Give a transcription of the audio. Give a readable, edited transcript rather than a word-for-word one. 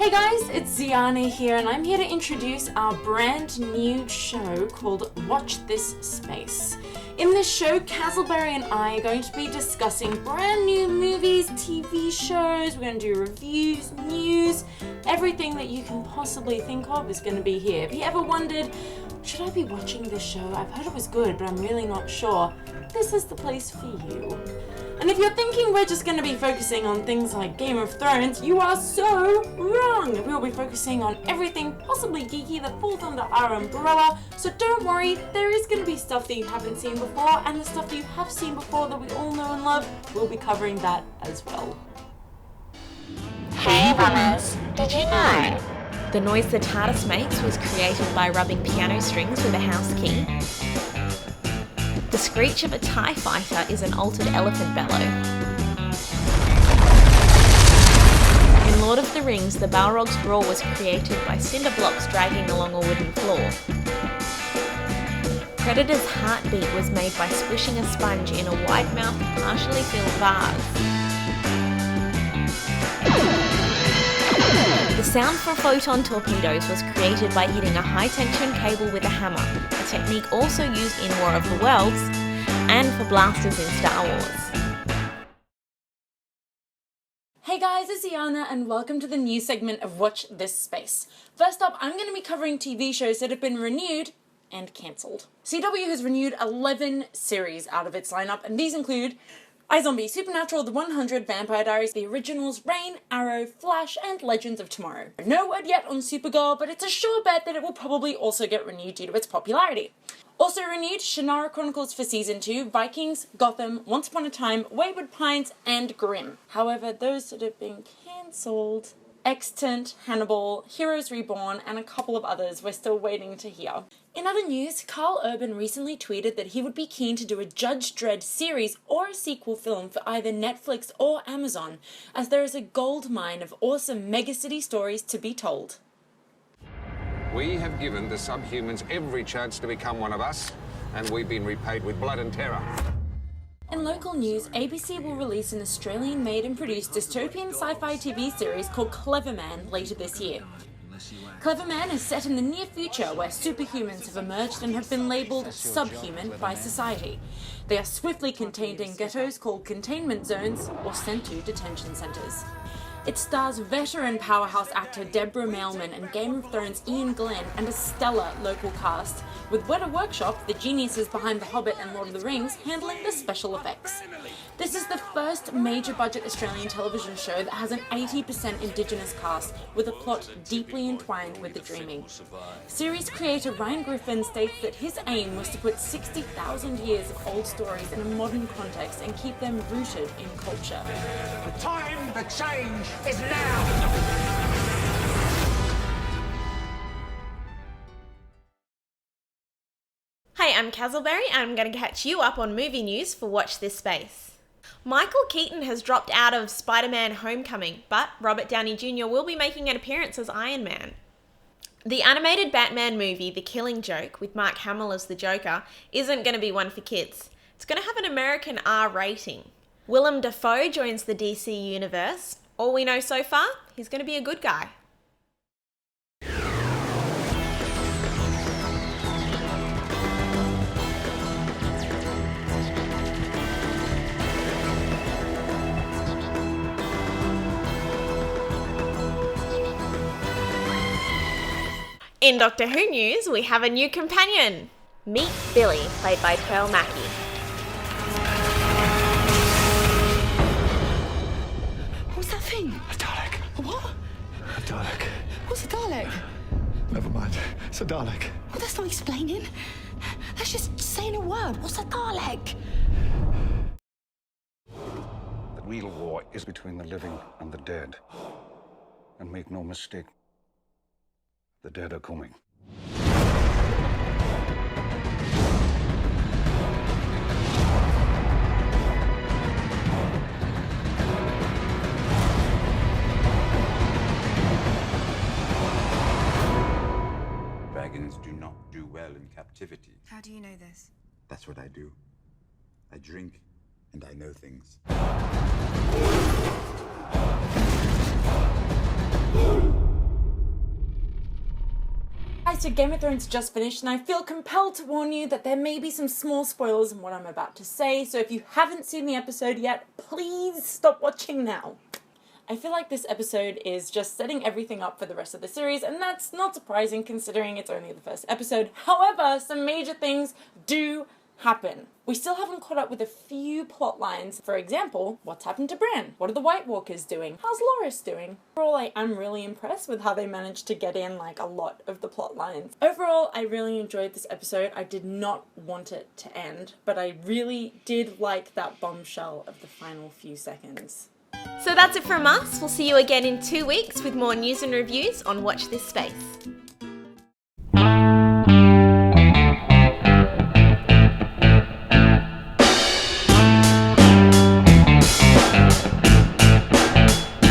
Hey guys, it's Zhiana here, and I'm here to introduce our brand new show called Watch This Space. In this show, Kazleberry and I are going to be discussing brand new movies, TV shows, we're going to do reviews, news, everything that you can possibly think of is going to be here. If you ever wondered, should I be watching this show? I've heard it was good, but I'm really not sure. This is the place for you. And if you're thinking we're just going to be focusing on things like Game of Thrones, you are so wrong! We'll be focusing on everything possibly geeky that falls under our umbrella, so don't worry, there is going to be stuff that you haven't seen before, and the stuff that you have seen before that we all know and love, we'll be covering that as well. Hey mamas, did you know? The noise the TARDIS makes was created by rubbing piano strings with a house key. The screech of a TIE fighter is an altered elephant bellow. In Lord of the Rings, the Balrog's roar was created by cinder blocks dragging along a wooden floor. Predator's heartbeat was made by squishing a sponge in a wide-mouthed, partially filled vase. The sound for photon torpedoes was created by hitting a high-tension cable with a hammer, a technique also used in War of the Worlds and for blasters in Star Wars. Hey guys, it's Zhiana and welcome to the new segment of Watch This Space. First up, I'm going to be covering TV shows that have been renewed and cancelled. CW has renewed 11 series out of its lineup, and these include iZombie, Supernatural, The 100, Vampire Diaries, The Originals, Reign, Arrow, Flash, and Legends of Tomorrow. No word yet on Supergirl, but it's a sure bet that it will probably also get renewed due to its popularity. Also renewed, Shannara Chronicles for Season 2, Vikings, Gotham, Once Upon a Time, Wayward Pines, and Grimm. However, those that have been cancelled: Extant, Hannibal, Heroes Reborn, and a couple of others we're still waiting to hear. In other news, Carl Urban recently tweeted that he would be keen to do a Judge Dredd series or a sequel film for either Netflix or Amazon, as there is a gold mine of awesome megacity stories to be told. We have given the subhumans every chance to become one of us, and we've been repaid with blood and terror. In local news, ABC will release an Australian-made and produced dystopian sci-fi TV series called Clever Man later this year. Clever Man is set in the near future where superhumans have emerged and have been labelled subhuman by society. They are swiftly contained in ghettos called containment zones or sent to detention centres. It stars veteran powerhouse actor Deborah Mailman and Game of Thrones Ian Glenn and a stellar local cast, with Weta Workshop, the geniuses behind The Hobbit and Lord of the Rings, handling the special effects. This is the first major budget Australian television show that has an 80% Indigenous cast, with a plot deeply entwined with the dreaming. Series creator Ryan Griffin states that his aim was to put 60,000 years of old stories in a modern context and keep them rooted in culture. The time for change is now! Hey, I'm Kazleberry and I'm going to catch you up on movie news for Watch This Space. Michael Keaton has dropped out of Spider-Man Homecoming, but Robert Downey Jr. will be making an appearance as Iron Man. The animated Batman movie, The Killing Joke, with Mark Hamill as the Joker, isn't going to be one for kids. It's going to have an American R rating. Willem Dafoe joins the DC universe. All we know so far, he's going to be a good guy. In Doctor Who news, we have a new companion. Meet Billy, played by Pearl Mackie. What's that thing? A Dalek. A what? A Dalek. What's a Dalek? Never mind. It's a Dalek. Well, that's not explaining. That's just saying a word. What's a Dalek? The real war is between the living and the dead. And make no mistake, the dead are coming. Dragons do not do well in captivity. How do you know this? That's what I do. I drink and I know things. Alright, so Game of Thrones just finished, and I feel compelled to warn you that there may be some small spoilers in what I'm about to say, so if you haven't seen the episode yet, please stop watching now. I feel like this episode is just setting everything up for the rest of the series, and that's not surprising considering it's only the first episode. However, some major things do happen. We still haven't caught up with a few plot lines. For example, what's happened to Bran? What are the White Walkers doing? How's Loras doing? Overall, I'm really impressed with how they managed to get in like a lot of the plot lines. Overall, I really enjoyed this episode. I did not want it to end, but I really did like that bombshell of the final few seconds. So that's it from us. We'll see you again in 2 weeks with more news and reviews on Watch This Space.